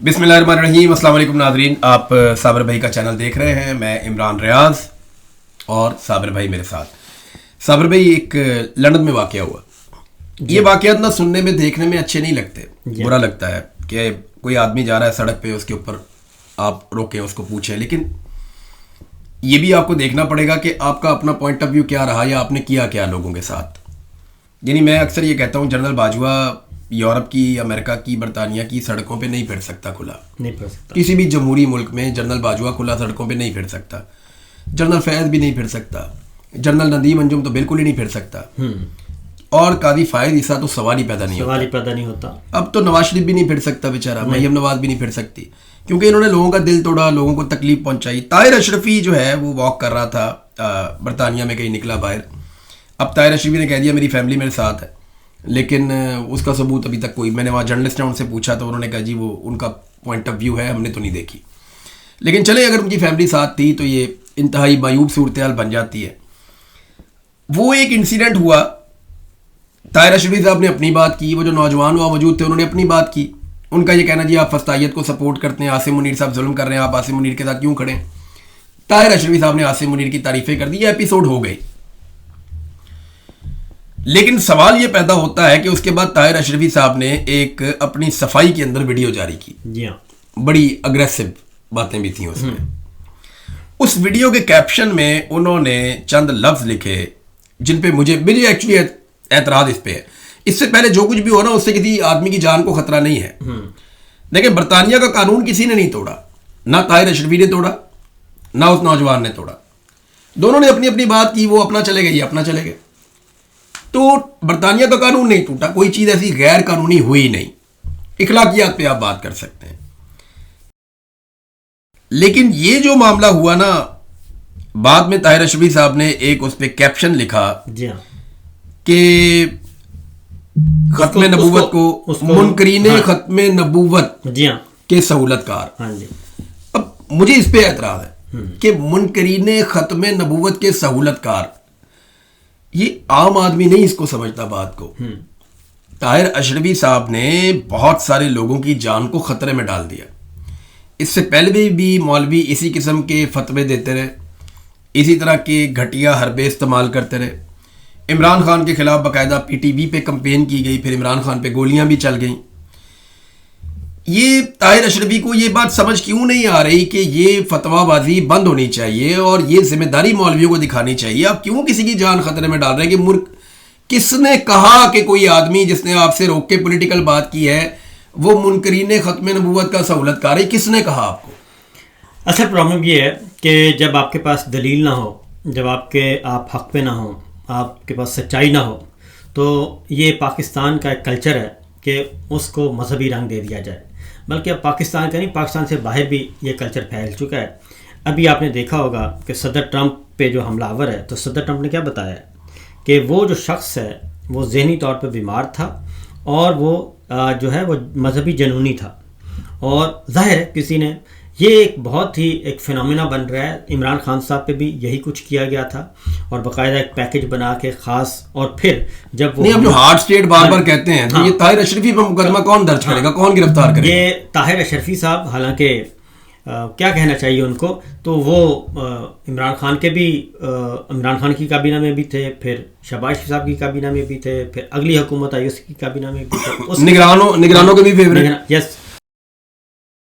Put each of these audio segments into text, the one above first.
بسم اللہ الرحمن الرحیم. السلام علیکم ناظرین, آپ صابر بھائی کا چینل دیکھ رہے ہیں. میں عمران ریاض اور صابر بھائی میرے ساتھ. صابر بھائی, ایک لندن میں واقعہ ہوا. یہ واقعات نہ سننے میں دیکھنے میں اچھے نہیں لگتے, برا لگتا ہے کہ کوئی آدمی جا رہا ہے سڑک پہ, اس کے اوپر آپ روکیں, اس کو پوچھیں. لیکن یہ بھی آپ کو دیکھنا پڑے گا کہ آپ کا اپنا پوائنٹ آف ویو کیا رہا یا آپ نے کیا کیا لوگوں کے ساتھ. یعنی میں اکثر یہ کہتا ہوں, جنرل باجوہ یورپ کی, امریکہ کی, برطانیہ کی سڑکوں پہ نہیں پھر سکتا کھلا, نہیں پھر سکتا. کسی بھی جمہوری ملک میں جنرل باجوہ کھلا سڑکوں پہ نہیں پھر سکتا. جنرل فیض بھی نہیں پھر سکتا. جنرل ندیم انجم تو بالکل ہی نہیں پھر سکتا. اور قاضی فائز عیسیٰ تو سوال ہی پیدا نہیں ہوتا. اب تو نواز شریف بھی نہیں پھر سکتا بیچارہ, مریم نواز بھی نہیں پھر سکتی, کیونکہ انہوں نے لوگوں کا دل توڑا, لوگوں کو تکلیف پہنچائی. طاہر اشرفی جو ہے وہ واک کر رہا تھا برطانیہ میں, کہیں نکلا باہر. اب طاہر اشرفی نے کہہ دیا میری فیملی میرے ساتھ ہے, لیکن اس کا ثبوت ابھی تک کوئی, میں نے وہاں جرنلسٹ ہیں ان سے پوچھا تو انہوں نے کہا جی وہ ان کا پوائنٹ آف ویو ہے, ہم نے تو نہیں دیکھی. لیکن چلے اگر ان کی فیملی ساتھ تھی تو یہ انتہائی معیوب صورتحال بن جاتی ہے. وہ ایک انسیڈنٹ ہوا, طاہر اشرفی صاحب نے اپنی بات کی, وہ جو نوجوان وہاں موجود تھے انہوں نے اپنی بات کی. ان کا یہ کہنا جی آپ فسطائیت کو سپورٹ کرتے ہیں, عاصم منیر صاحب ظلم کر رہے ہیں, آپ عاصم منیر کے ساتھ کیوں کھڑے ہیں. طاہر اشرفی صاحب نے عاصم منیر کی تعریفیں کر دی, یہ ایپیسوڈ ہو گئی. لیکن سوال یہ پیدا ہوتا ہے کہ اس کے بعد طاہر اشرفی صاحب نے ایک اپنی صفائی کے اندر ویڈیو جاری کی. جی ہاں, بڑی اگریسو باتیں بھی تھیں اس میں. اس ویڈیو کے کیپشن میں انہوں نے چند لفظ لکھے جن پہ مجھے ایکچولی اعتراض اس پہ ہے. اس سے پہلے جو کچھ بھی ہو نا اس سے کسی آدمی کی جان کو خطرہ نہیں ہے. لیکن برطانیہ کا قانون کسی نے نہیں توڑا, نہ طاہر اشرفی نے توڑا نہ اس نوجوان نے توڑا. دونوں نے اپنی اپنی بات کی, وہ اپنا چلے گئے, یہ اپنا چلے گئے. تو برطانیہ کا قانون نہیں ٹوٹا, کوئی چیز ایسی غیر قانونی ہوئی نہیں. اخلاقیات پہ آپ بات کر سکتے ہیں. لیکن یہ جو معاملہ ہوا نا, بعد میں طاہر اشرفی صاحب نے ایک اس پہ کیپشن لکھا کہ ختم نبوت کو منکرین ختم نبوت کے سہولت کار. اب مجھے اس پہ اعتراض ہے کہ منکرین ختم نبوت کے سہولت کار, یہ عام آدمی نہیں اس کو سمجھتا بات کو. طاہر اشرفی صاحب نے بہت سارے لوگوں کی جان کو خطرے میں ڈال دیا. اس سے پہلے بھی مولوی اسی قسم کے فتوے دیتے رہے, اسی طرح کے گھٹیا حربے استعمال کرتے رہے. عمران خان کے خلاف باقاعدہ پی ٹی وی پہ کمپین کی گئی, پھر عمران خان پہ گولیاں بھی چل گئیں. یہ طاہر اشرفی کو یہ بات سمجھ کیوں نہیں آ رہی کہ یہ فتویٰ بازی بند ہونی چاہیے اور یہ ذمہ داری مولویوں کو دکھانی چاہیے. آپ کیوں کسی کی جان خطرے میں ڈال رہے ہیں؟ کہ کس نے کہا کہ کوئی آدمی جس نے آپ سے روک کے پولیٹیکل بات کی ہے وہ منکرین ختم نبوت کا سہولت کار ہے؟ کس نے کہا آپ کو؟ اصل پرابلم یہ ہے کہ جب آپ کے پاس دلیل نہ ہو, جب آپ حق پہ نہ ہوں, آپ کے پاس سچائی نہ ہو, تو یہ پاکستان کا ایک کلچر ہے کہ اس کو مذہبی رنگ دے دیا جائے. بلکہ اب پاکستان کا نہیں, پاکستان سے باہر بھی یہ کلچر پھیل چکا ہے. ابھی آپ نے دیکھا ہوگا کہ صدر ٹرمپ پہ جو حملہ آور ہے, تو صدر ٹرمپ نے کیا بتایا کہ وہ جو شخص ہے وہ ذہنی طور پہ بیمار تھا اور وہ جو ہے وہ مذہبی جنونی تھا. اور ظاہر ہے کسی نے, یہ ایک بہت ہی ایک فینومینا بن رہا ہے. عمران خان صاحب پہ بھی یہی کچھ کیا گیا تھا اور باقاعدہ ایک پیکج بنا کے خاص. اور پھر جب وہ جو ہارڈ اسٹیٹ بار بار کہتے ہیں, تو یہ طاہر اشرفی پر مقدمہ کون درج کرے گا, کون گرفتار کرے گا؟ یہ طاہر اشرفی صاحب, حالانکہ کیا کہنا چاہیے ان کو, تو وہ عمران خان کی کابینہ میں بھی تھے, پھر شہباز شریف صاحب کی کابینہ میں بھی تھے, پھر اگلی حکومت آئی اس کی کابینہ میں بھی تھے, نگرانوں کے بھی فیورٹ. یس.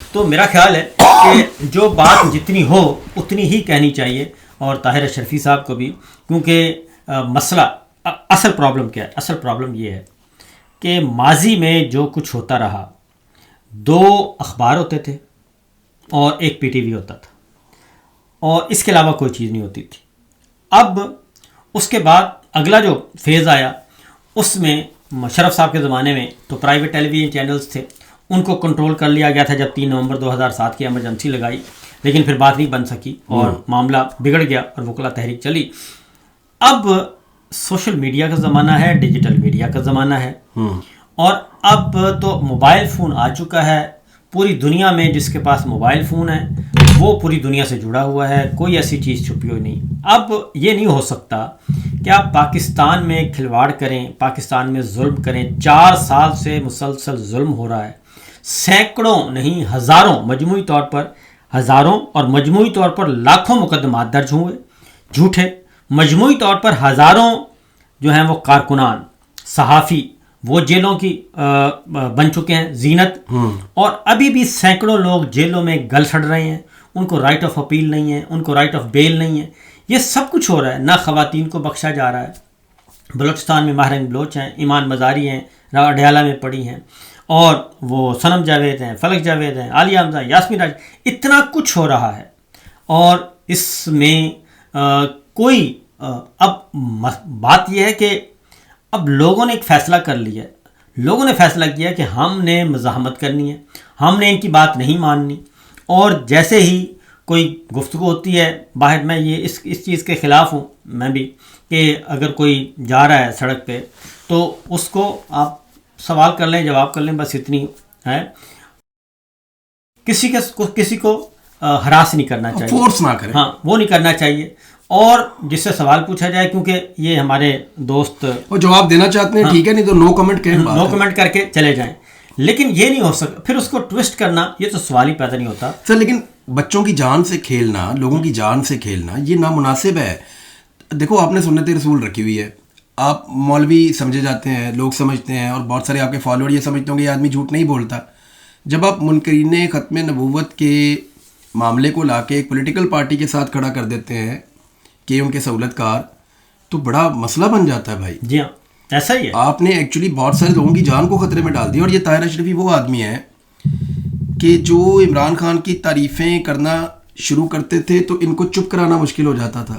تو میرا خیال ہے کہ جو بات جتنی ہو اتنی ہی کہنی چاہیے, اور طاہر اشرفی صاحب کو بھی. کیونکہ مسئلہ, اصل پرابلم کیا ہے؟ اصل پرابلم یہ ہے کہ ماضی میں جو کچھ ہوتا رہا, 2 اخبار ہوتے تھے اور ایک پی ٹی وی ہوتا تھا, اور اس کے علاوہ کوئی چیز نہیں ہوتی تھی. اب اس کے بعد اگلا جو فیز آیا, اس میں مشرف صاحب کے زمانے میں تو پرائیویٹ ٹیلی ویژن چینلز تھے, ان کو کنٹرول کر لیا گیا تھا جب 3 نومبر 2007 کی ایمرجنسی لگائی. لیکن پھر بات نہیں بن سکی اور معاملہ بگڑ گیا اور وکلا تحریک چلی. اب سوشل میڈیا کا زمانہ ہے, ڈیجیٹل میڈیا کا زمانہ ہے, اور اب تو موبائل فون آ چکا ہے. پوری دنیا میں جس کے پاس موبائل فون ہے وہ پوری دنیا سے جڑا ہوا ہے, کوئی ایسی چیز چھپی ہوئی نہیں. اب یہ نہیں ہو سکتا کہ آپ پاکستان میں کھلواڑ کریں, پاکستان میں ظلم کریں. 4 سال سے مسلسل ظلم ہو رہا ہے. سینکڑوں نہیں ہزاروں مجموعی طور پر ہزاروں اور مجموعی طور پر لاکھوں مقدمات درج ہوئے جھوٹے. مجموعی طور پر ہزاروں جو ہیں وہ کارکنان صحافی وہ جیلوں کی بن چکے ہیں زینت, اور ابھی بھی سینکڑوں لوگ جیلوں میں گل سڑ رہے ہیں. ان کو رائٹ آف اپیل نہیں ہے, ان کو رائٹ آف بیل نہیں ہے. یہ سب کچھ ہو رہا ہے. نہ خواتین کو بخشا جا رہا ہے. بلوچستان میں ماہرنگ بلوچ ہیں, ایمان مزاری ہیں, اڈیالہ میں پڑی ہیں, اور وہ صنم جاوید ہیں, فلک جاوید ہیں, عالیہ حمزہ, یاسمین راج, اتنا کچھ ہو رہا ہے. اور اس میں کوئی اب بات یہ ہے کہ اب لوگوں نے ایک فیصلہ کر لیا ہے. لوگوں نے فیصلہ کیا کہ ہم نے مزاحمت کرنی ہے, ہم نے ان کی بات نہیں ماننی. اور جیسے ہی کوئی گفتگو ہوتی ہے باہر, میں یہ اس چیز کے خلاف ہوں میں بھی, کہ اگر کوئی جا رہا ہے سڑک پہ تو اس کو آپ سوال کر لیں, جواب کر لیں, بس اتنی ہے. کسی کو ہراس نہیں کرنا چاہیے, فورس نہ کریں. ہاں وہ نہیں کرنا چاہیے. اور جس سے سوال پوچھا جائے, کیونکہ یہ ہمارے دوست وہ جواب دینا چاہتے ہیں ٹھیک ہے, نہیں تو نو کمنٹ کہیں, نو کمنٹ کر کے چلے جائیں. لیکن یہ نہیں ہو سکتا, پھر اس کو ٹوسٹ کرنا, یہ تو سوال ہی پیدا نہیں ہوتا سر. لیکن بچوں کی جان سے کھیلنا, لوگوں کی جان سے کھیلنا, یہ نامناسب ہے. دیکھو آپ نے سنت رسول رکھی ہوئی ہے, آپ مولوی سمجھے جاتے ہیں, لوگ سمجھتے ہیں, اور بہت سارے آپ کے فالوور یہ سمجھتے ہوں کہ یہ آدمی جھوٹ نہیں بولتا. جب آپ منکرین ختم نبوت کے معاملے کو لا کے ایک پولیٹیکل پارٹی کے ساتھ کھڑا کر دیتے ہیں کہ ان کے سہولت کار, تو بڑا مسئلہ بن جاتا ہے بھائی. جی ہاں, ایسا ہی ہے. آپ نے ایکچولی بہت سارے لوگوں کی جان کو خطرے میں ڈال دیا. اور یہ طاہر اشرفی وہ آدمی ہے کہ جو عمران خان کی تعریفیں کرنا شروع کرتے تھے تو ان کو چپ کرانا مشکل ہو جاتا تھا.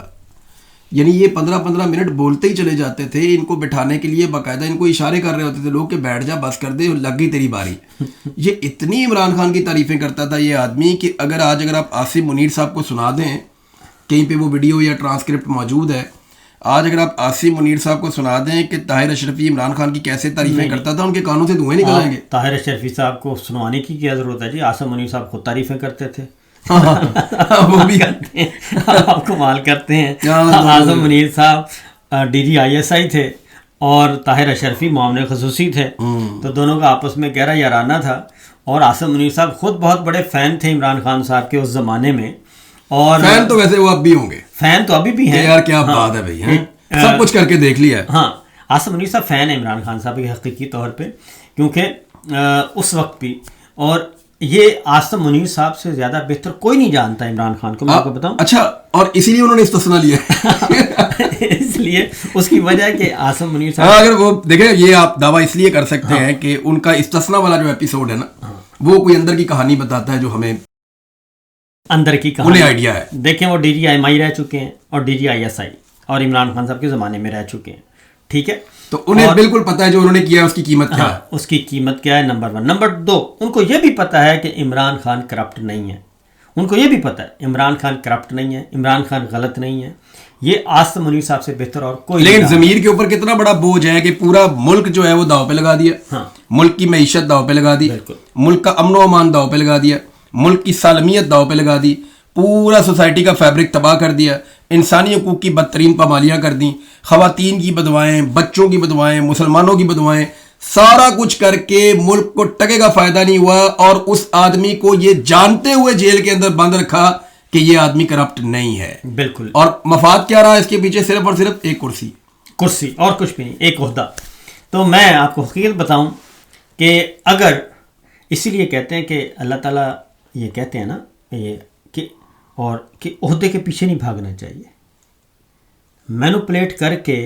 یعنی یہ 15 منٹ بولتے ہی چلے جاتے تھے. ان کو بٹھانے کے لیے باقاعدہ ان کو اشارے کر رہے ہوتے تھے لوگ کہ بیٹھ جا, بس کر دے, لگ گئی تیری باری. یہ اتنی عمران خان کی تعریفیں کرتا تھا یہ آدمی کہ اگر آپ عاصم منیر صاحب کو سنا دیں, کہیں پہ وہ ویڈیو یا ٹرانسکرپٹ موجود ہے, آج اگر آپ عاصم منیر صاحب کو سنا دیں کہ طاہر اشرفی عمران خان کی کیسے تعریفیں کرتا تھا, ان کے کانوں سے دھوئیں نکل آئیں گے. طاہر اشرفی صاحب کو سنوانے کی کیا ضرورت ہے جی, عاصم منیر صاحب خود تعریفیں کرتے تھے. وہ بھی آپ کمال کرتے ہیں. عاصم منیر صاحب DGISI تھے اور طاہر اشرفی معاون خصوصی تھے, تو دونوں کا آپس میں گہرا یارانہ تھا. اور عاصم منیر صاحب خود بہت بڑے فین تھے عمران خان صاحب کے اس زمانے میں. اور فین تو ویسے وہ اب بھی ہوں گے, فین تو ابھی بھی ہیں یار کیا بات ہے بھائی, سب کچھ کر کے دیکھ لیا. ہاں, عاصم منیر صاحب فین ہیں عمران خان صاحب کے حقیقی طور پہ, کیونکہ اس وقت بھی. اور یہ عاصم منیر صاحب سے زیادہ بہتر کوئی نہیں جانتا عمران خان کو, میں آپ کو بتاؤں. اچھا, اور اسی لیے انہوں نے استثنا لیا. اس لیے اس کی وجہ کہ عاصم منیر صاحب, اگر وہ دیکھیں, یہ آپ دعویٰ اس لیے کر سکتے ہیں کہ ان کا استثنا والا جو ایپیسوڈ ہے نا, وہ کوئی اندر کی کہانی بتاتا ہے جو ہمیں اندر کی کہانی انہیں آئیڈیا ہے. دیکھیں وہ DGMI رہ چکے ہیں اور DGISI اور عمران خان صاحب کے زمانے میں رہ چکے ہیں, ٹھیک ہے. تو انہیں بالکل پتہ ہے جو انہوں نے کیا اس کی قیمت کیا ہے. اس کی قیمت کیا ہے, نمبر 1. نمبر 2, ان کو یہ بھی پتہ ہے کہ عمران خان کرپٹ نہیں ہے. ان کو یہ بھی پتہ ہے عمران خان کرپٹ نہیں ہے, عمران خان غلط نہیں ہے. یہ عاصم منیر صاحب سے بہتر اور کوئی. لیکن ضمیر کے اوپر کتنا بڑا بوجھ ہے کہ پورا ملک جو ہے وہ داؤ پہ لگا دیا, ملک کی معیشت داؤ پہ لگا دی, ملک کا امن و امان داؤ پہ لگا دیا, ملک کی سالمیت داؤ پہ لگا دی, پورا سوسائٹی کا فیبرک تباہ کر دیا, انسانی حقوق کی بدترین پامالیاں کر دیں, خواتین کی بدوائیں, بچوں کی بدوائیں, مسلمانوں کی بدوائیں, سارا کچھ کر کے ملک کو ٹکے کا فائدہ نہیں ہوا. اور اس آدمی کو یہ جانتے ہوئے جیل کے اندر بند رکھا کہ یہ آدمی کرپٹ نہیں ہے. بالکل. اور مفاد کیا رہا اس کے پیچھے, صرف اور صرف ایک کرسی اور کچھ بھی نہیں, ایک عہدہ. تو میں آپ کو حقیقت بتاؤں کہ اگر اسی لیے کہتے ہیں کہ اللہ تعالیٰ یہ کہتے ہیں نا یہ کہ عہدے کے پیچھے نہیں بھاگنا چاہیے. مینوپلیٹ کر کے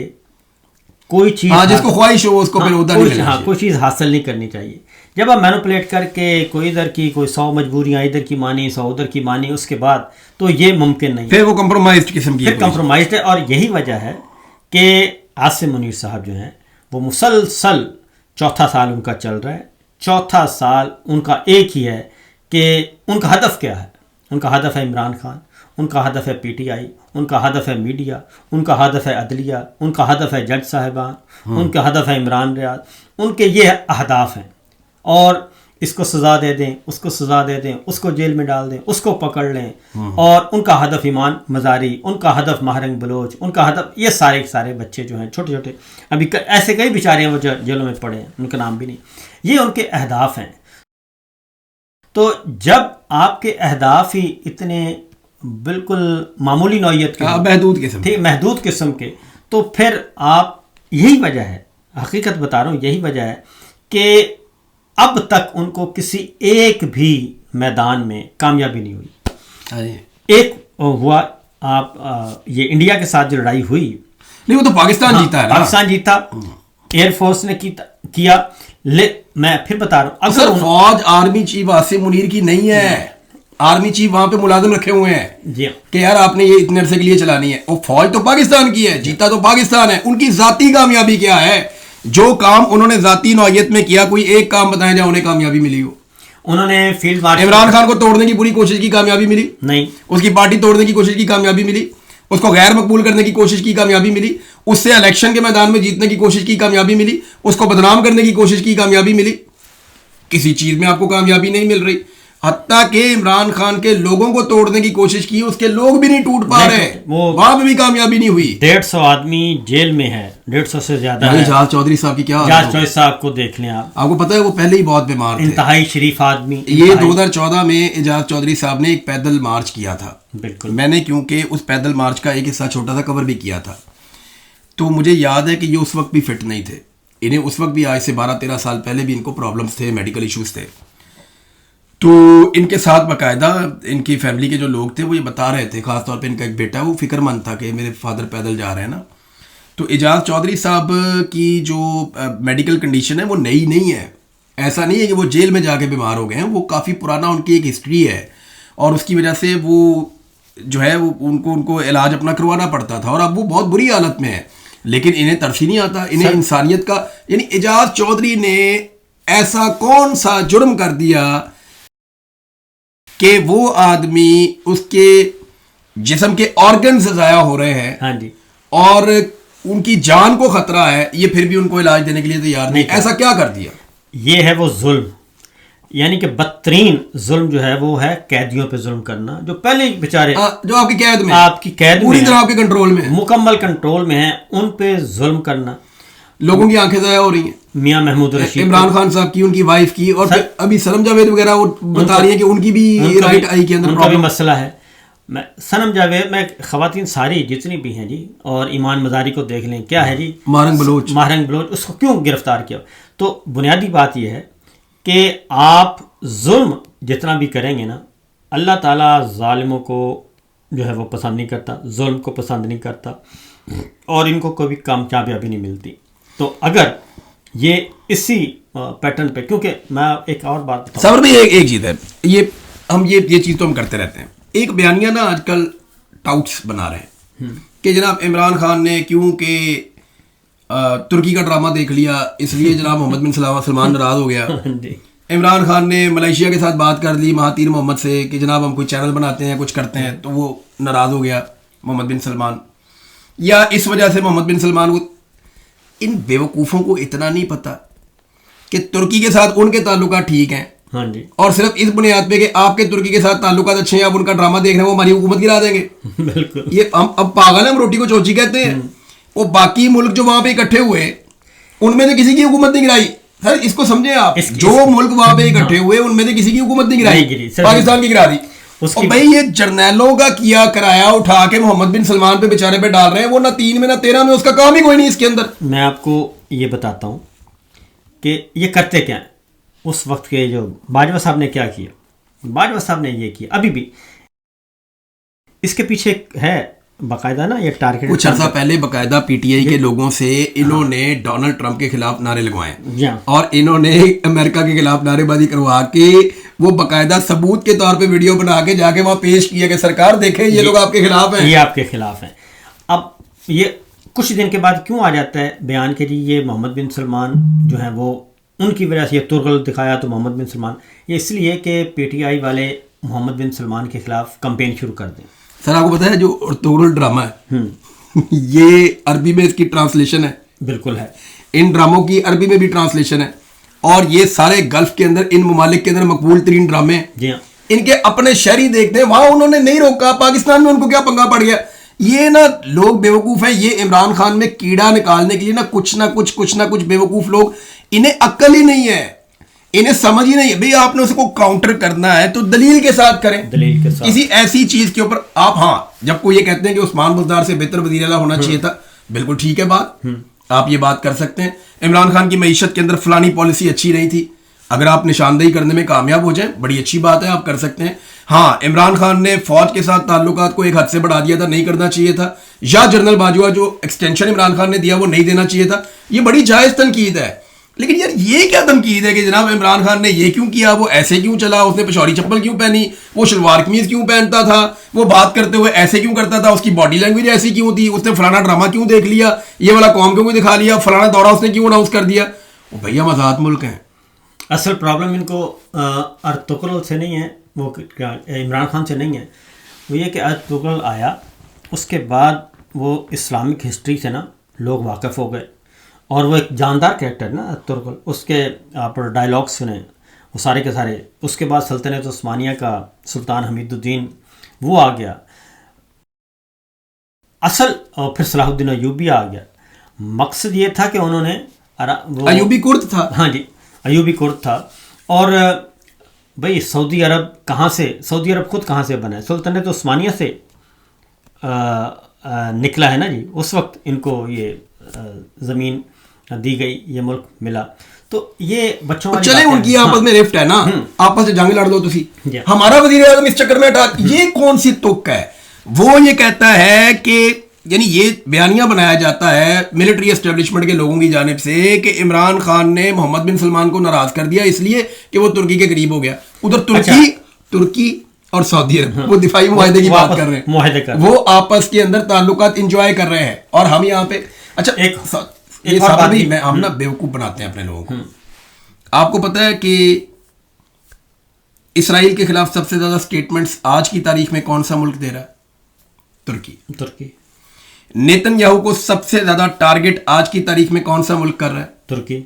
کوئی چیز, جس کو خواہش ہو اس کو پھر عہدہ نہیں لینا چاہیے. کوئی چیز حاصل نہیں کرنی چاہیے. جب آپ مینوپلیٹ کر کے کوئی ادھر کی کوئی 100 مجبوریاں ادھر کی مانی 100 ادھر کی مانی, اس کے بعد تو یہ ممکن نہیں, پھر وہ کمپرومائزڈ قسم کی, پھر کمپرومائزڈ ہے. اور یہی وجہ ہے کہ عاصم منیر صاحب جو ہیں وہ مسلسل 4تھا سال ان کا چل رہا ہے. 4تھا سال ان کا ایک ہی ہے کہ ان کا ہدف کیا ہے. ان کا ہدف ہے عمران خان, ان کا ہدف ہے PTI, ان کا ہدف ہے میڈیا, ان کا ہدف ہے عدلیہ, ان کا ہدف ہے جج صاحبان, ان کا ہدف ہے عمران ریاض. ان کے یہ اہداف ہیں. اور اس کو سزا دے دیں, اس کو سزا دے دیں, اس کو جیل میں ڈال دیں, اس کو پکڑ لیں. اور ان کا ہدف ایمان مزاری, ان کا ہدف ماہرنگ بلوچ, ان کا ہدف یہ سارے بچے جو ہیں چھوٹے چھوٹے, ابھی ایسے کئی بیچارے ہیں وہ جیلوں میں پڑے ہیں, ان کا نام بھی نہیں. یہ ان کے اہداف ہیں. تو جب آپ کے اہداف ہی اتنے بالکل معمولی نوعیت کے محدود قسم کے، تو پھر آپ، یہی وجہ ہے، حقیقت بتا رہا ہوں، یہی وجہ ہے کہ اب تک ان کو کسی ایک بھی میدان میں کامیابی نہیں ہوئی. ایک ہوا آپ یہ انڈیا کے ساتھ جو لڑائی ہوئی، نہیں وہ تو پاکستان جیتا ہے، پاکستان جیتا، ایئر فورس نے کیا. میں پھر بتا رہا ہوں، اگر فوج آرمی چیف عاصم منیر کی نہیں ہے، آرمی چیف وہاں پہ ملازم رکھے ہوئے ہیں جی کہ یار آپ نے یہ اتنے عرصے کے لیے چلانی ہے، وہ فوج تو پاکستان کی ہے، جیتا تو پاکستان ہے. ان کی ذاتی کامیابی کیا ہے؟ جو کام انہوں نے ذاتی نوعیت میں کیا، کوئی ایک کام بتائیں جہاں انہیں کامیابی ملی ہو. انہوں نے فیلڈ مارشل عمران خان کو توڑنے کی پوری کوشش کی، کامیابی ملی نہیں. اس کی پارٹی توڑنے کی کوشش کی، کامیابی ملی. اس کو غیر مقبول کرنے کی کوشش کی، کامیابی ملی. اس سے الیکشن کے میدان میں جیتنے کی کوشش کی، کامیابی ملی. اس کو بدنام کرنے کی کوشش کی، کامیابی ملی. کسی چیز میں آپ کو کامیابی نہیں مل رہی. حتیٰ کہ عمران خان کے لوگوں کو توڑنے کی کوشش کی، اس کے لوگ بھی نہیں ٹوٹ پا رہے، وہاں پہ بھی کامیابی نہیں ہوئی. 150 آدمی جیل میں ہے، 150 سے زیادہ. اعجاز چودھری صاحب کی کیا، اعجاز چودھری صاحب کو دیکھ لیں آپ کو پتہ ہے وہ پہلے ہی بہت بیمار تھے، انتہائی شریف آدمی. یہ 2014 میں اعجاز چودھری صاحب نے ایک پیدل مارچ کیا تھا. بالکل. میں نے کیونکہ اس پیدل مارچ کا ایک حصہ چھوٹا سا کور بھی کیا تھا، تو مجھے یاد ہے کہ یہ اس وقت بھی فٹ نہیں تھے. انہیں اس وقت بھی، آج سے 12-13 سال پہلے بھی ان کو پرابلمس تھے، میڈیکل ایشوز تھے. تو ان کے ساتھ باقاعدہ ان کی فیملی کے جو لوگ تھے وہ یہ بتا رہے تھے، خاص طور پہ ان کا ایک بیٹا وہ فکر مند تھا کہ میرے فادر پیدل جا رہے ہیں نا. تو اعجاز چودھری صاحب کی جو میڈیکل کنڈیشن ہے وہ نئی نہیں ہے. ایسا نہیں ہے کہ وہ جیل میں جا کے بیمار ہو گئے ہیں، وہ کافی پرانا ان کی ایک ہسٹری ہے، اور اس کی وجہ سے وہ جو ہے وہ ان کو علاج اپنا کروانا پڑتا تھا، اور اب وہ بہت بری حالت میں ہے. لیکن انہیں ترس ہی نہیں آتا، انہیں انسانیت کا، یعنی اعجاز چودھری نے ایسا کون سا جرم کر دیا کہ وہ آدمی، اس کے جسم کے آرگنز ضائع ہو رہے ہیں، ہاں جی، اور ان کی جان کو خطرہ ہے، یہ پھر بھی ان کو علاج دینے کے لیے تیار نہیں. ایسا کیا کر دیا؟ یہ ہے وہ ظلم، یعنی کہ بدترین ظلم جو ہے وہ ہے قیدیوں پہ ظلم کرنا، جو پہلے بیچارے جو آپ کی قید میں، آپ کی قید پوری طرح آپ کے کنٹرول میں، مکمل کنٹرول میں ہیں، ان پہ ظلم کرنا. لوگوں کی آنکھیں ضائع ہو رہی ہیں. میاں محمود رشید، عمران خان صاحب کی، ان کی وائف کی، اور ابھی سنم جاوید وغیرہ وہ بتا رہی ہیں کہ ان کی بھی رائٹ آئی کے اندر پرابلم مسئلہ ہے. سنم جاوید میں خواتین ساری جتنی بھی ہیں جی، اور ایمان مزاری کو دیکھ لیں، کیا ہے جی، ماہرنگ بلوچ، اس کو کیوں گرفتار کیا؟ تو بنیادی بات یہ ہے کہ آپ ظلم جتنا بھی کریں گے نا، اللہ تعالیٰ ظالموں کو جو ہے وہ پسند نہیں کرتا، ظلم کو پسند نہیں کرتا، اور ان کو کوئی کامیابی نہیں ملتی. تو اگر یہ اسی پیٹرن پہ، کیونکہ میں ایک اور بات بتاؤں، صبر بھی ایک چیز ہے، یہ چیز تو ہم کرتے رہتے ہیں. ایک بیانیہ نا آج کل ٹاؤٹس بنا رہے ہیں کہ جناب عمران خان نے کیونکہ ترکی کا ڈرامہ دیکھ لیا اس لیے جناب محمد بن سلمان ناراض ہو گیا. عمران خان نے ملیشیا کے ساتھ بات کر لی مہاتیر محمد سے کہ جناب ہم کوئی چینل بناتے ہیں، کچھ کرتے ہیں، تو وہ ناراض ہو گیا محمد بن سلمان. یا اس وجہ سے محمد بن سلمان کو، ان بیوقوفوں کو اتنا نہیں پتا کہ ترکی کے ساتھ ان کے تعلقات ٹھیک ہیں، ہاں جی، اور صرف اس بنیاد پہ کہ آپ کے ترکی کے ساتھ تعلقات اچھے ہیں، آپ ان کا ڈرامہ دیکھ رہے ہیں، وہ ہماری حکومت گرا دیں گے. بالکل. یہ ہم اب پاگل ہیں، ہم روٹی کو چوچی کہتے ہیں. وہ باقی ملک جو وہاں پہ اکٹھے ہوئے ان میں سے کسی کی حکومت نہیں گرائی. سر اس کو سمجھیں آپ، جو ملک وہاں پہ اکٹھے ہوئے ان میں سے کسی کی حکومت نہیں گرائی، پاکستان کی گرا دی. اور بھائی یہ جرنیلوں کا کیا کرایہ اٹھا کے محمد بن سلمان پہ بیچارے پہ ڈال رہے ہیں، وہ نہ 3 میں نہ 13 میں، اس کا کام ہی کوئی نہیں اس کے اندر. میں آپ کو یہ بتاتا ہوں کہ یہ کرتے کیا ہیں. اس وقت کے جو باجوہ صاحب نے کیا کیا، باجوہ صاحب نے یہ کیا، ابھی بھی اس کے پیچھے ہے باقاعدہ نا یہ ٹارگیٹ. کچھ عرصہ پہلے باقاعدہ پی ٹی آئی کے لوگوں سے انہوں نے ڈونلڈ ٹرمپ کے خلاف نعرے لگوائے، اور انہوں نے امریکہ کے خلاف نعرے بازی کروا کے وہ باقاعدہ ثبوت کے طور پہ ویڈیو بنا کے جا کے وہاں پیش کیا کہ سرکار دیکھیں یہ لوگ آپ کے خلاف ہیں، یہ آپ کے خلاف ہیں. اب یہ کچھ دن کے بعد کیوں آ جاتا ہے بیان کے جی یہ محمد بن سلمان جو ہے وہ ان کی وجہ سے یہ ترغل دکھایا تو محمد بن سلمان، یہ اس لیے کہ پی ٹی آئی والے محمد بن سلمان کے خلاف کمپین شروع کر دیں. سر آپ کو پتا ہے جو ارطغرل ڈرامہ ہے یہ عربی میں اس کی ٹرانسلیشن ہے. بالکل ہے، ان ڈراموں کی عربی میں بھی ٹرانسلیشن ہے، اور یہ سارے گلف کے اندر ان ممالک کے اندر مقبول ترین ڈرامے ہیں. جی ہاں، ان کے اپنے شہری دیکھتے ہیں، وہاں انہوں نے نہیں روکا، پاکستان میں ان کو کیا پنگا پڑ گیا. یہ نا لوگ بیوقوف ہیں، یہ عمران خان میں کیڑا نکالنے کے لیے نا کچھ نہ کچھ بیوقوف لوگ، انہیں عقل ہی نہیں ہے. انہیں سمجھ ہی نہیں ہے بھئی آپ نے اس کو کاؤنٹر کرنا ہے تو دلیل کے ساتھ کریں, دلیل کے ساتھ. کسی ایسی چیز کے اوپر آپ. ہاں جب کوئی یہ کہتے ہیں کہ عثمان بزدار سے بہتر وزیر اعلیٰ ہونا چاہیے تھا, بالکل ٹھیک ہے بات, آپ یہ بات کر سکتے ہیں. عمران خان کی معیشت کے اندر فلانی پالیسی اچھی نہیں تھی, اگر آپ نشاندہی کرنے میں کامیاب ہو جائیں بڑی اچھی بات ہے, آپ کر سکتے ہیں. ہاں عمران خان نے فوج کے ساتھ تعلقات کو ایک حد سے بڑھا دیا تھا, نہیں کرنا چاہیے تھا, یا جنرل باجوہ جو ایکسٹینشن عمران خان نے دیا وہ نہیں دینا چاہیے تھا, یہ بڑی جائز تنقید ہے. لیکن یار یہ کیا تنقید ہے کہ جناب عمران خان نے یہ کیوں کیا, وہ ایسے کیوں چلا, اس نے پشوری چپل کیوں پہنی, وہ شلوار قمیض کیوں پہنتا تھا, وہ بات کرتے ہوئے ایسے کیوں کرتا تھا, اس کی باڈی لینگویج ایسی کیوں تھی, اس نے فلانا ڈرامہ کیوں دیکھ لیا, یہ والا قوم کیوں دکھا لیا, فلانا دورہ اس نے کیوں اناؤنس کر دیا. وہ بھیا ہم آزاد ملک ہیں. اصل پرابلم ان کو ارطغرل سے نہیں ہے, وہ عمران خان سے نہیں ہے, وہ یہ کہ ارطغرل آیا اس کے بعد وہ اسلامک ہسٹری سے نا لوگ واقف ہو گئے, اور وہ ایک جاندار کریکٹر نا ارطغرل, اس کے آپ ڈائلاگ سنیں وہ سارے کے سارے. اس کے بعد سلطنت عثمانیہ کا سلطان حمید الدین وہ آ گیا اصل, اور پھر صلاح الدین ایوبی آ گیا. مقصد یہ تھا کہ انہوں نے ایوبی کرد تھا, ہاں جی ایوبی کرد تھا. اور بھئی سعودی عرب کہاں سے, سعودی عرب خود کہاں سے بنا ہے, سلطنت عثمانیہ سے نکلا ہے نا جی. اس وقت ان کو یہ زمین دی گئی, یہ ملک ملا. تو یہ بچوں والی چلے ان کی آپس میں رفٹ ہے نا, آپس سے جنگ لڑ لو تسی, ہمارا وزیر اعظم اس چکر میں ہٹا. یہ کون سی تک ہے, وہ یہ کہتا ہے کہ یعنی یہ بیانیہ بنایا جاتا ہے ملٹری اسٹیبلشمنٹ کے لوگوں کی جانب سے کہ عمران خان نے محمد بن سلمان کو ناراض کر دیا اس لیے کہ وہ ترکی کے قریب ہو گیا. ادھر ترکی اور سعودی عرب وہ دفاعی معاہدے کی بات کر رہے ہیں, وہ آپس کے اندر تعلقات انجوائے کر رہے ہیں, اور ہم یہاں پہ اچھا ہم نا بیوقوف بناتے ہیں اپنے لوگوں کو. آپ کو پتا ہے کہ اسرائیل کے خلاف سب سے زیادہ سٹیٹمنٹس آج کی تاریخ میں کون سا ملک دے رہا ہے؟ ترکی. نیتن یاہو کو سب سے زیادہ ٹارگٹ آج کی تاریخ میں کون سا ملک کر رہا ہے؟ ترکی.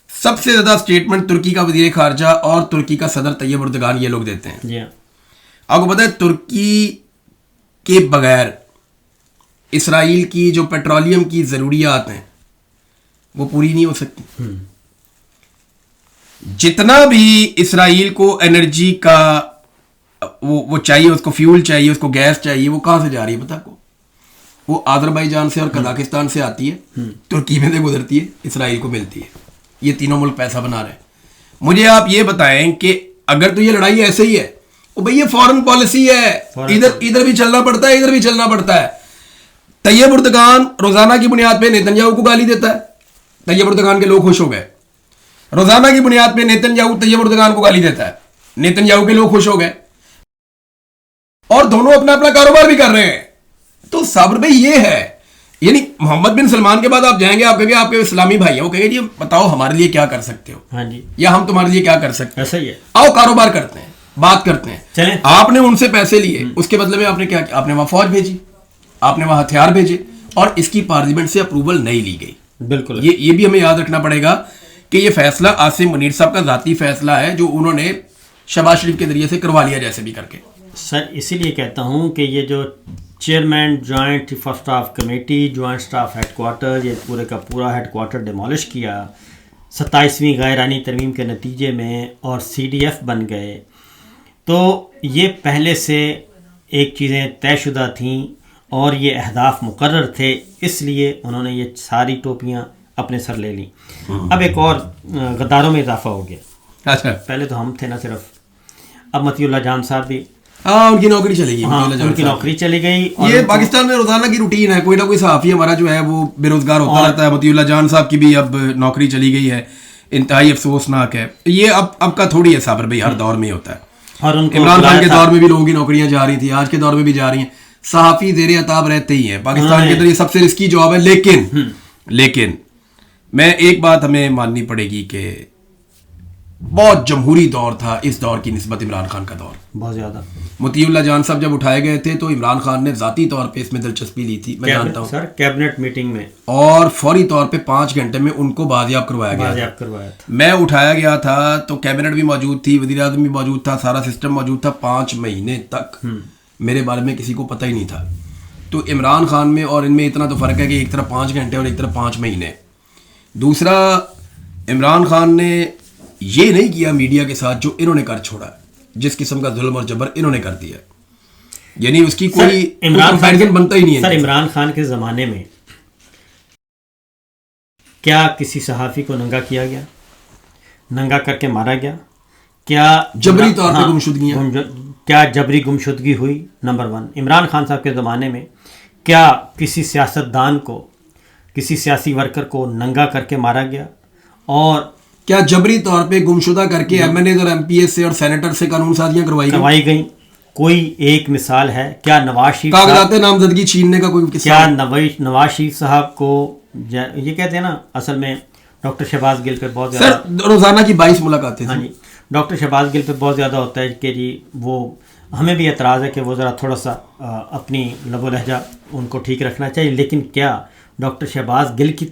سب سے زیادہ سٹیٹمنٹ ترکی کا وزیر خارجہ اور ترکی کا صدر طیب اردگان یہ لوگ دیتے ہیں. جی آپ کو پتا ہے ترکی کے بغیر اسرائیل کی جو پیٹرولیم کی ضروریات ہیں وہ پوری نہیں ہو سکتی. جتنا بھی اسرائیل کو انرجی کا وہ چاہیے, اس کو فیول چاہیے, اس کو گیس چاہیے, وہ کہاں سے جا رہی ہے پتہ کو؟ وہ آذربائیجان سے اور قزاقستان سے آتی ہے, ترکی میں سے گزرتی ہے, اسرائیل کو ملتی ہے. یہ تینوں ملک پیسہ بنا رہے ہیں. مجھے آپ یہ بتائیں کہ اگر تو یہ لڑائی ایسے ہی ہے, وہ بھئی یہ فورن پالیسی ہے, ادھر بھی چلنا پڑتا ہے, ادھر بھی چلنا پڑتا ہے. طیب اردگان روزانہ کی بنیاد پہ نیتن یاہو کو گالی دیتا ہے, طیب اردگان کے لوگ خوش ہو گئے. روزانہ کی بنیاد پہ نیتن یاہو طیب اردگان کو گالی دیتا ہے, نیتن یاہو کے لوگ خوش ہو گئے, اور دونوں اپنا اپنا کاروبار بھی کر رہے ہیں. تو صبر بھائی یہ ہے, یعنی محمد بن سلمان کے بعد آپ جائیں گے, آپ کہیں گے آپ کے اسلامی بھائی ہیں, وہ کہیں گے جی بتاؤ ہمارے لیے کیا کر سکتے ہو, ہاں جی, یا ہم تمہارے لیے کیا کر سکتے ہیں. ایسا ہی ہے, آؤ کاروبار کرتے ہیں, بات کرتے ہیں. چلیں, آپ نے ان سے پیسے لیے, اس کے بدلے میں آپ نے کیا کیا؟ آپ نے وہاں فوج بھیجی, آپ نے وہاں ہتھیار بھیجے, اور اس کی پارلیمنٹ سے اپروول نہیں لی گئی. بالکل, یہ بھی ہمیں یاد رکھنا پڑے گا کہ یہ فیصلہ عاصم منیر صاحب کا ذاتی فیصلہ ہے جو انہوں نے شہباز شریف کے ذریعے سے کروا لیا جیسے بھی کر کے. سر اسی لیے کہتا ہوں کہ یہ جو chairman joint chief of staff committee, joint staff headquarter, یہ پورے کا پورا ہیڈ کوارٹر ڈیمالش کیا 27ویں غیرانی ترمیم کے نتیجے میں, اور CDF بن گئے. تو یہ پہلے سے ایک چیزیں طے شدہ تھیں اور یہ اہداف مقرر تھے, اس لیے انہوں نے یہ ساری ٹوپیاں اپنے سر لے لیں. اب ایک اور غداروں میں اضافہ ہو گیا. اچھا, پہلے تو ہم تھے نا صرف, اب مطیع اللہ جان صاحب بھی, ہاں ان کی نوکری چلی گئی, ان کی نوکری چلی گئی. یہ پاکستان میں روزانہ کی روٹین ہے, کوئی نہ کوئی صحافی ہمارا جو ہے وہ بے روزگار ہوتا رہتا ہے. مطیع اللہ جان صاحب کی بھی اب نوکری چلی گئی ہے, انتہائی افسوسناک ہے. یہ اب کا تھوڑی ہے صابر بھائی, ہر دور میں ہوتا ہے. اور عمران خان کے دور میں بھی لوگوں کی نوکریاں جا رہی تھیں, آج کے دور میں بھی جا رہی ہیں. صحافی زیر عتاب رہتے ہی ہیں پاکستان کے اندر, یہ سب سے رسکی جاب ہے. لیکن میں ایک بات ہمیں ماننی پڑے گی کہ بہت جمہوری دور تھا اس دور کی نسبت عمران خان کا دور, بہت زیادہ. مطیع اللہ جان صاحب جب اٹھائے گئے تھے تو عمران خان نے ذاتی طور پہ اس میں دلچسپی لی تھی, میں جانتا ہوں سر, کیبنٹ میٹنگ میں, اور فوری طور پہ 5 گھنٹے میں ان کو بازیاب کروایا گیا تھا. میں اٹھایا گیا تھا تو کیبنٹ بھی موجود تھی, وزیر اعظم بھی موجود تھا, سارا سسٹم موجود تھا. 5 مہینے تک میرے بارے میں کسی کو پتہ ہی نہیں تھا. تو عمران خان میں اور ان میں اتنا تو فرق ہے کہ ایک طرف 5 گھنٹے اور ایک طرف 5 مہینے. دوسرا, عمران خان نے یہ نہیں کیا میڈیا کے ساتھ جو انہوں نے کر چھوڑا, جس قسم کا ظلم اور جبر انہوں نے کر دیا, یعنی اس کی کوئی کمپیریزن بنتا ہی نہیں ہے. سر عمران خان کے زمانے میں کیا کسی صحافی کو ننگا کیا گیا, ننگا کر کے مارا گیا؟ کیا جبری طور پہ گمشدگیاں, کیا جبری گمشدگی ہوئی؟ نمبر 1. عمران خان صاحب کے زمانے میں کیا کسی سیاستدان کو, کسی سیاسی ورکر کو ننگا کر کے مارا گیا؟ اور کیا جبری طور پہ گمشدہ کر کے ایم این اے اور ایم پی ایس سے اور سینیٹر سے قانون سازیاں کروائی گئیں؟ کوئی ایک مثال ہے؟ کیا نواز شریف کاغذات نامزدگی چھیننے کا کوئی قصہ؟ کیا نواز شریف صاحب کو, یہ کہتے ہیں نا اصل میں ڈاکٹر شہباز گل پہ بہت زیادہ, سر روزانہ کی 22 ملاقاتیں, ہاں جی, ڈاکٹر شہباز گل پہ بہت زیادہ ہوتا ہے کہ جی وہ, ہمیں بھی اعتراض ہے کہ وہ ذرا تھوڑا سا اپنی لب و لہجہ ان کو ٹھیک رکھنا چاہیے, لیکن کیا ڈاکٹر شہباز گل کی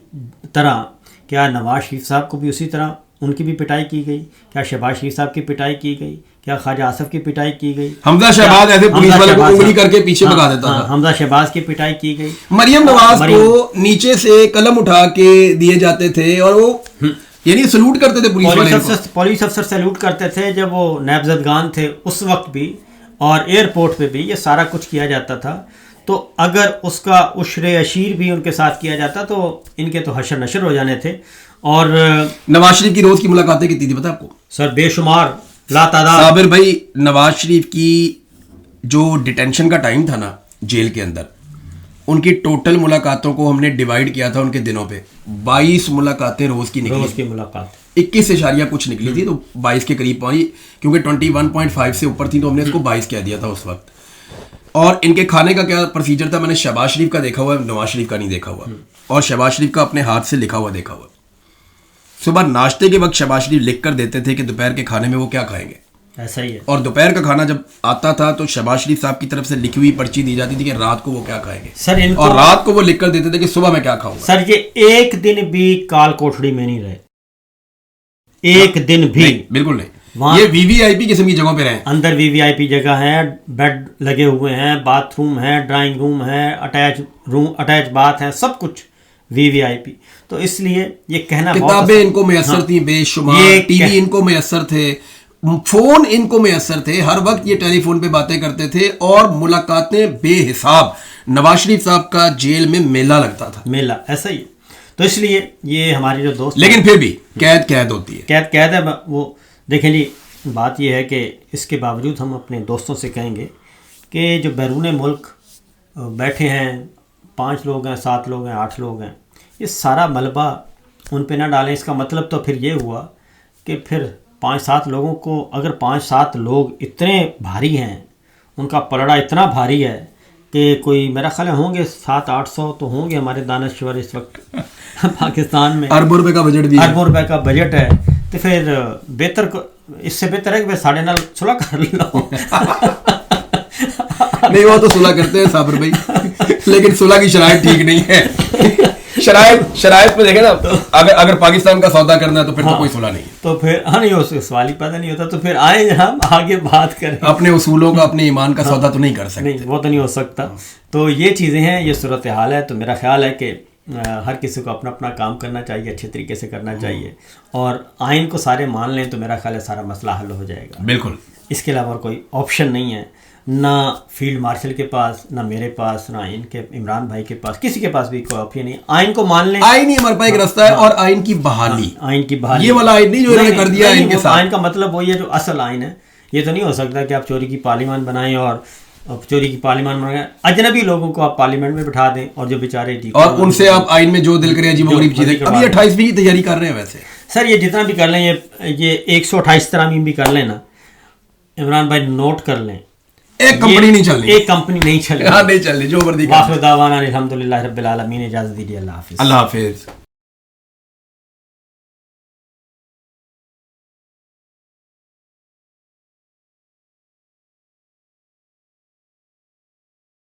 طرح کیا نواز شریف صاحب کو بھی اسی طرح ان کی بھی پٹائی کی گئی؟ کیا شہباز شریف صاحب کی پٹائی کی گئی؟ کیا خواجہ آصف کی پٹائی کی گئی؟ حمزہ شہباز ایسے پولیس والے کو انگلی کر کے پیچھے بھگا دیتا تھا. حمزہ شہباز کی پٹائی کی گئی. مریم نواز کو نیچے سے قلم اٹھا کے دیے جاتے تھے اور وہ یعنی سلوٹ کرتے تھے پولیس افسر سلوٹ کرتے تھے جب وہ نیب زدگان تھے اس وقت بھی, اور ایئرپورٹ پہ بھی یہ سارا کچھ کیا جاتا تھا. تو اگر اس کا عشر عشیر بھی ان کے ساتھ کیا جاتا تو ان کے تو حشر نشر ہو جانے تھے. اور نواز شریف کی روز کی ملاقاتیں کتنی تھی پتہ آپ کو؟ سر بے شمار, لا تعداد. صابر بھائی, نواز شریف کی جو ڈیٹینشن کا ٹائم تھا نا جیل کے اندر, ان کی ٹوٹل ملاقاتوں کو ہم نے ڈیوائیڈ کیا تھا ان کے دنوں پہ. 22 ملاقاتیں روز کی نکلی, روز کی ملاقات 21 اشاریہ کچھ نکلی تھی, تو 22 کے قریب پہنچی, کیونکہ 21.5 سے اوپر تھی تو ہم نے اس کو 22 کہہ دیا تھا اس وقت. اور ان کے کھانے کا کیا پروسیجر تھا, میں نے شہباز شریف کا دیکھا ہوا ہے, نواز شریف کا نہیں دیکھا ہوا, اور شہباز شریف کا اپنے ہاتھ سے لکھا ہوا دیکھا ہوا. صبح ناشتے کے وقت شہباز شریف لکھ کر دیتے تھے کہ دوپہر کے کھانے میں وہ کیا کھائیں گے, ایسا ہی ہے. اور دوپہر کا کھانا جب آتا تھا تو شہباز شریف صاحب کی طرف سے لکھی ہوئی پرچی دی جاتی تھی کہ رات کو وہ کیا کھائیں گے, سر اور رات کو وہ لکھ کر دیتے تھے کہ صبح میں کیا کھاؤں گا. سر یہ ایک دن بھی کال کوٹھڑی میں نہیں رہے, ایک دن بھی, بالکل نہیں. یہ وی وی آئی پی قسم کی جگہوں پہ رہے, اندر وی وی آئی پی جگہ ہے, بیڈ لگے ہوئے ہیں, باتھ روم ہے, ڈرائنگ روم ہے, اٹیچ باتھ ہے, سب کچھ وی وی آئی پی. تو اس لیے یہ کہنا, کتابیں ان کو میسر تھیں بے شمار, ٹی وی ان کو میسر تھے, فون ان کو میسر تھے, ہر وقت یہ ٹیلی فون پہ باتیں کرتے تھے, اور ملاقاتیں بے حساب. نواز شریف صاحب کا جیل میں میلہ لگتا تھا, میلہ, ایسا ہی. تو اس لیے یہ ہمارے جو دوست, لیکن پھر بھی قید ہوتی ہے, قید ہے. وہ دیکھیں جی, بات یہ ہے کہ اس کے باوجود ہم اپنے دوستوں سے کہیں گے کہ جو بیرون ملک بیٹھے ہیں, 5 لوگ ہیں, 7 لوگ ہیں, 8 لوگ ہیں, یہ سارا ملبہ ان پہ نہ ڈالیں. اس کا مطلب تو پھر یہ ہوا کہ پھر 5-7 لوگوں کو, اگر 5-7 لوگ اتنے بھاری ہیں, ان کا پلڑا اتنا بھاری ہے کہ کوئی میرا خیال ہے ہوں گے 700-800 تو ہوں گے ہمارے دانشور اس وقت پاکستان میں. اربوں روپے کا بجٹ بھی, اربوں روپے کا بجٹ ہے. تو پھر بہتر, اس سے بہتر ہے کہ 9.5 صلح کر لو. نہیں, وہ تو صلح کرتے ہیں صابر بھائی, لیکن صلح کی شرائط ٹھیک نہیں ہے. شرائط پہ دیکھیں نا, اگر پاکستان کا سودا کرنا ہے تو پھر تو کوئی صلح نہیں. تو پھر نہیں, اس سوال ہی پیدا نہیں ہوتا. تو پھر آئیں ہم آگے بات کریں. اپنے اصولوں کا, اپنے ایمان کا سودا تو نہیں کر سکتے. نہیں, وہ تو نہیں ہو سکتا. تو یہ چیزیں ہیں, یہ صورتحال ہے. تو میرا خیال ہے کہ ہر کسی کو اپنا اپنا کام کرنا چاہیے, اچھے طریقے سے کرنا چاہیے, اور آئین کو سارے مان لیں تو میرا خیال ہے سارا مسئلہ حل ہو جائے گا. بالکل, اس کے علاوہ کوئی آپشن نہیں ہے, نہ فیلڈ مارشل کے پاس, نہ میرے پاس, نہ ان کے عمران بھائی کے پاس, کسی کے پاس بھی کوئی آپشن نہیں. آئین کو مان لیں, آئین ہی ہمارے پاس ایک راستہ ہے, اور آئین کی بحالی, آئین کی بحالی, یہ والا آئین نہیں جو انہوں نے کر دیا ان کے ساتھ. آئین کا مطلب وہی ہے جو اصل آئین ہے. یہ تو نہیں ہو سکتا کہ آپ چوری کی پارلیمان بنائیں, اور چوری کی پارلیمان بنائیں, اجنبی لوگوں کو آپ پارلیمنٹ میں بٹھا دیں, اور جو بیچارے اور ان سے آپ آئین میں جو دل کرے عجیب و غریب چیزیں. ابھی 28ویں کی تیاری کر رہے ہیں ویسے. سر یہ جتنا بھی کر لیں, یہ 128 ترامیم بھی کر لیں نا عمران بھائی, نوٹ کر لیں, ایک کمپنی نہیں چلنی, ایک کمپنی نہیں چلنی. نہیں چلنی, جو مرضی. واخر دعوانا الحمدللہ رب العالمین. اجازت دیجیے, اللہ حافظ. اللہ حافظ.